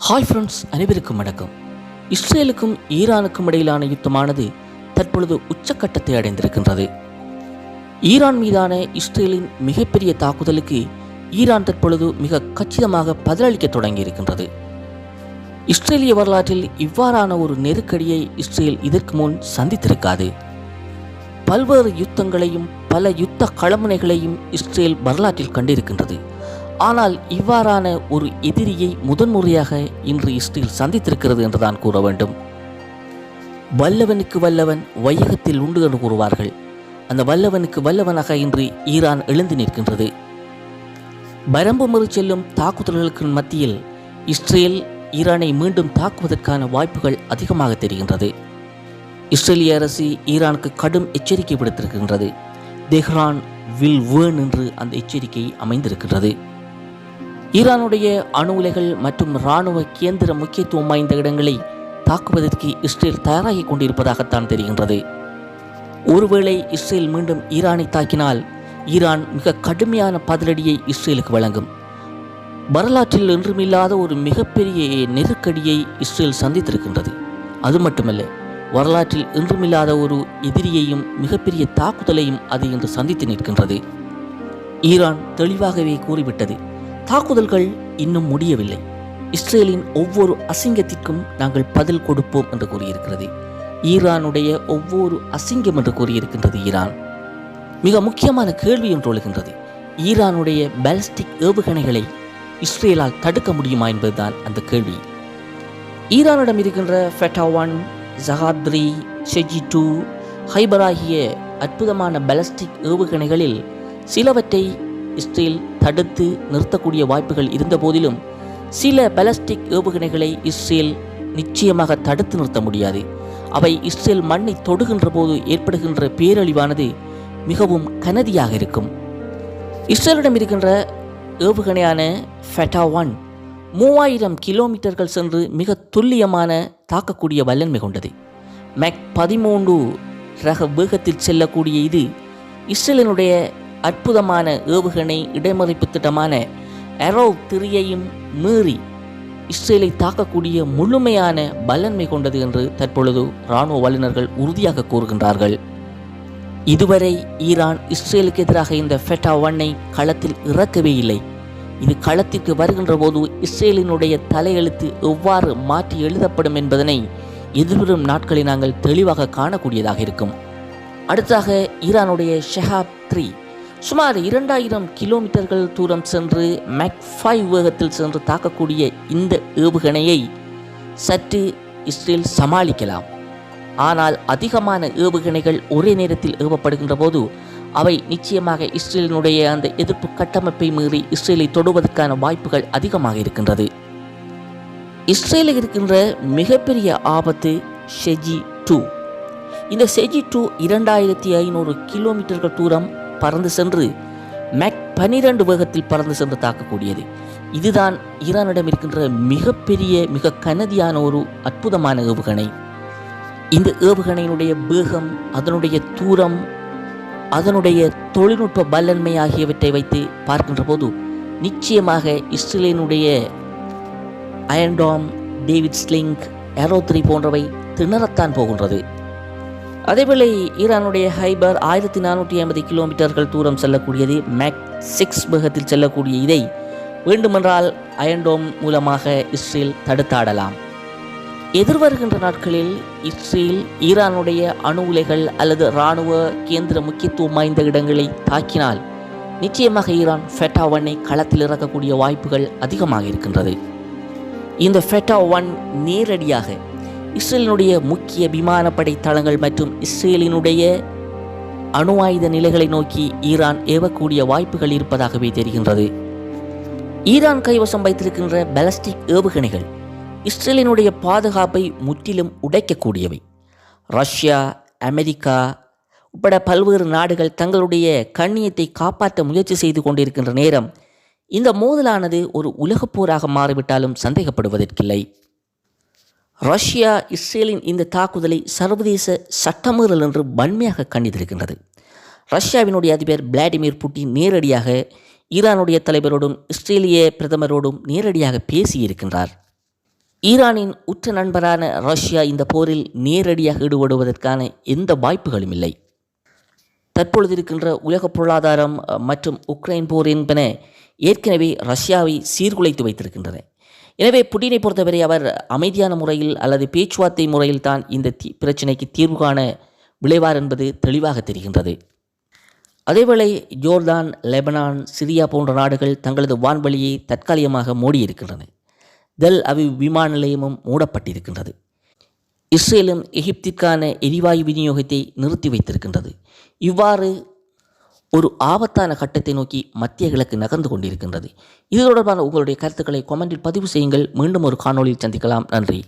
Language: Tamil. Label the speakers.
Speaker 1: ஹாய் ஃப்ரெண்ட்ஸ், அனைவருக்கும் வணக்கம். இஸ்ரேலுக்கும் ஈரானுக்கும் இடையிலான யுத்தமானது தற்பொழுது உச்சக்கட்டத்தை அடைந்திருக்கின்றது. ஈரான் மீதான இஸ்ரேலின் மிகப்பெரிய தாக்குதலுக்கு ஈரான் தற்பொழுது மிக கச்சிதமாக பதிலளிக்க தொடங்கியிருக்கின்றது. இஸ்ரேலிய வரலாற்றில் இவ்வாறான ஒரு நெருக்கடியை இஸ்ரேல் இதற்கு முன் சந்தித்திருக்காது. பல்வேறு யுத்தங்களையும் பல யுத்த களமுனைகளையும் இஸ்ரேல் வரலாற்றில் கண்டிருக்கின்றது. ஆனால் இவ்வாறான ஒரு எதிரியை முதன்முறையாக இன்று இஸ்ரேல் சந்தித்திருக்கிறது என்றுதான் கூற வேண்டும். வல்லவனுக்கு வல்லவன் வையகத்தில் உண்டு என்று கூறுவார்கள். அந்த வல்லவனுக்கு வல்லவனாக இன்று ஈரான் எழுந்து நிற்கின்றது. வரம்பு மீறி செல்லும் தாக்குதல்களுக்கு மத்தியில் இஸ்ரேல் ஈரானை மீண்டும் தாக்குவதற்கான வாய்ப்புகள் அதிகமாக தெரிகின்றது. இஸ்ரேலிய அரசு ஈரானுக்கு கடும் எச்சரிக்கை விடுத்திருக்கின்றது. தெஹ்ரான் வில் வேர்ன் என்று அந்த எச்சரிக்கை அமைந்திருக்கின்றது. ஈரானுடைய அணு உலைகள் மற்றும் இராணுவ கேந்திர முக்கியத்துவம் வாய்ந்த இடங்களை தாக்குவதற்கு இஸ்ரேல் தயாராகி கொண்டிருப்பதாகத்தான் தெரிகின்றது. ஒருவேளை இஸ்ரேல் மீண்டும் ஈரானை தாக்கினால் ஈரான் மிக கடுமையான பதிலடியை இஸ்ரேலுக்கு வழங்கும். வரலாற்றில் என்றுமில்லாத ஒரு மிகப்பெரிய நெருக்கடியை இஸ்ரேல் சந்தித்திருக்கின்றது. அது மட்டுமல்ல, வரலாற்றில் என்றுமில்லாத ஒரு எதிரியையும் மிகப்பெரிய தாக்குதலையும் அது இன்று சந்தித்து நிற்கின்றது. ஈரான் தெளிவாகவே கூறிவிட்டது, தாக்குதல்கள் இன்னும் முடியவில்லை, இஸ்ரேலின் ஒவ்வொரு அசிங்கத்திற்கும் நாங்கள் பதில் கொடுப்போம் என்று கூறியிருக்கிறது. ஈரானுடைய ஒவ்வொரு அசிங்கம் என்று கூறியிருக்கின்றது ஈரான். மிக முக்கியமான கேள்வி ஒன்று எழுகின்றது. ஈரானுடைய பாலிஸ்டிக் ஏவுகணைகளை இஸ்ரேலால் தடுக்க முடியுமா என்பதுதான் அந்த கேள்வி. ஈரானிடம் இருக்கின்ற ஃபெட்டா-1, ஜஹாத்-3, ஷெஜி-2, ஹைபர் ஆகிய அற்புதமான பாலிஸ்டிக் ஏவுகணைகளில் சிலவற்றை இஸ்ரேல் தடுத்து நிறுத்தக்கூடிய வாய்ப்புகள் இருந்த போதிலும் சில பாலிஸ்டிக் ஏவுகணைகளை இஸ்ரேல் நிச்சயமாக தடுத்து நிறுத்த முடியாது. அவை இஸ்ரேல் மண்ணை தொடுகின்ற போது ஏற்படுகின்ற பேரழிவானது மிகவும் கனதியாக இருக்கும். இஸ்ரேலிடம் இருக்கின்ற ஏவுகணையான ஃபெட்டா-1 3000 கிலோமீட்டர்கள் சென்று மிக துல்லியமான தாக்கக்கூடிய வல்லன்மை கொண்டது. மேக் 13 ரக வேகத்தில் செல்லக்கூடிய இது இஸ்ரேலினுடைய அற்புதமான ஏவுகணை இடைமறிப்பு திட்டமான ஏரோ-3 மீறி இஸ்ரேலை தாக்கக்கூடிய முழுமையான வல்லன்மை கொண்டது என்று தற்பொழுது இராணுவ வல்லுநர்கள் உறுதியாக கூறுகின்றார்கள். இதுவரை ஈரான் இஸ்ரேலுக்கு எதிராக இந்த ஃபெட்டா-1 களத்தில் இறக்கவே இல்லை. இது களத்திற்கு வருகின்ற போது இஸ்ரேலினுடைய தலையெழுத்து எவ்வாறு மாற்றி எழுதப்படும் என்பதனை எதிர்வரும் நாட்களில் நாங்கள் தெளிவாக காணக்கூடியதாக இருக்கும். அடுத்ததாக ஈரானுடைய ஷஹாப்-3 சுமார் 2000 கிலோமீட்டர்கள் தூரம் சென்று மேக் 5 வேகத்தில் சென்று தாக்கக்கூடிய இந்த ஏவுகணையை சற்று இஸ்ரேல் சமாளிக்கலாம். ஆனால் அதிகமான ஏவுகணைகள் ஒரே நேரத்தில் ஏவப்படுகின்ற போது அவை நிச்சயமாக இஸ்ரேலினுடைய அந்த எதிர்ப்பு கட்டமைப்பை மீறி இஸ்ரேலை தொடுவதற்கான வாய்ப்புகள் அதிகமாக இருக்கின்றது. இஸ்ரேலில் இருக்கின்ற மிகப்பெரிய ஆபத்து ஷெஜி-2. இந்த ஷெஜி-2 2500 கிலோமீட்டர்கள் தூரம் பறந்து சென்று மேக் 12 வேகத்தில் பறந்து சென்று தாக்கக்கூடியது. இதுதான் ஈரானிடம் இருக்கின்ற மிகப்பெரிய மிக கனதியான ஒரு அற்புதமான ஏவுகணை. இந்த ஏவுகணையினுடைய வேகம், அதனுடைய தூரம், அதனுடைய தொழில்நுட்ப வல்லன்மை ஆகியவற்றை வைத்து பார்க்கின்ற போது நிச்சயமாக இஸ்ரேலினுடைய அயர்ன் டோம், டேவிட் ஸ்லிங், ஏரோ-3 போன்றவை திணறத்தான் போகின்றது. அதேவேளை ஈரானுடைய ஹைபர் 1450 கிலோமீட்டர்கள் தூரம் செல்லக்கூடியது. மேக் 6 வேகத்தில் செல்லக்கூடிய இதை வேண்டுமென்றால் அயர்ன் டோம் மூலமாக இஸ்ரேல் தடுத்தாடலாம். எதிர்வருகின்ற நாட்களில் இஸ்ரேல் ஈரானுடைய அணு உலைகள் அல்லது இராணுவ கேந்திர முக்கியத்துவம் வாய்ந்த இடங்களை தாக்கினால் நிச்சயமாக ஈரான் ஃபெட்டா-1 களத்தில் இறக்கக்கூடிய வாய்ப்புகள் அதிகமாக இருக்கின்றது. இந்த ஃபெட்டா-1 நேரடியாக இஸ்ரேலினுடைய முக்கிய விமானப்படை தளங்கள் மற்றும் இஸ்ரேலினுடைய அணு ஆயுத நிலைகளை நோக்கி ஈரான் ஏவக்கூடிய வாய்ப்புகள் இருப்பதாகவே தெரிகின்றது. ஈரான் கைவசம் வைத்திருக்கின்ற பாலிஸ்டிக் ஏவுகணைகள் இஸ்ரேலினுடைய பாதுகாப்பை முற்றிலும் உடைக்கக்கூடியவை. ரஷ்யா, அமெரிக்கா உட்பட பல்வேறு நாடுகள் தங்களுடைய கண்ணியத்தை காப்பாற்ற முயற்சி செய்து கொண்டிருக்கின்ற நேரம் இந்த மோதலானது ஒரு உலகப் போராக மாறிவிட்டாலும் சந்தேகப்படுவதற்கில்லை. ரஷ்யா இஸ்ரேலின் இந்த தாக்குதலை சர்வதேச சட்டமீறல் என்று வன்மையாக கண்டித்திருக்கின்றது. ரஷ்யாவினுடைய அதிபர் விளாடிமிர் புட்டின் நேரடியாக ஈரானுடைய தலைவரோடும் இஸ்ரேலிய பிரதமரோடும் நேரடியாக பேசியிருக்கின்றார். ஈரானின் உற்ற நண்பரான ரஷ்யா இந்த போரில் நேரடியாக ஈடுபடுவதற்கான எந்த வாய்ப்புகளும் இல்லை. தற்பொழுது இருக்கின்ற உலக பொருளாதாரம் மற்றும் உக்ரைன் போர் என்பன ஏற்கனவே ரஷ்யாவை சீர்குலைத்து வைத்திருக்கின்றன. எனவே புட்டினை பொறுத்தவரை அவர் அமைதியான முறையில் அல்லது பேச்சுவார்த்தை முறையில் தான் இந்த பிரச்சினைக்கு தீர்வு காண விளைவார் என்பது தெளிவாக தெரிகின்றது. அதேவேளை ஜோர்தான், லெபனான், சிரியா போன்ற நாடுகள் தங்களது வான்வழியை தற்காலிகமாக மூடியிருக்கின்றன. தெல் அவிவ் விமான நிலையமும் மூடப்பட்டிருக்கின்றது. இஸ்ரேலும் எகிப்திற்கான எரிவாயு விநியோகத்தை நிறுத்தி வைத்திருக்கின்றது. இவ்வாறு ஒரு ஆபத்தான கட்டத்தை நோக்கி மத்திய கிழக்கு நகர்ந்து கொண்டிருக்கின்றது. இது தொடர்பான உங்களுடைய கருத்துக்களை கொமெண்டில் பதிவு செய்யுங்கள். மீண்டும் ஒரு காணொளியில் சந்திக்கலாம். நன்றி.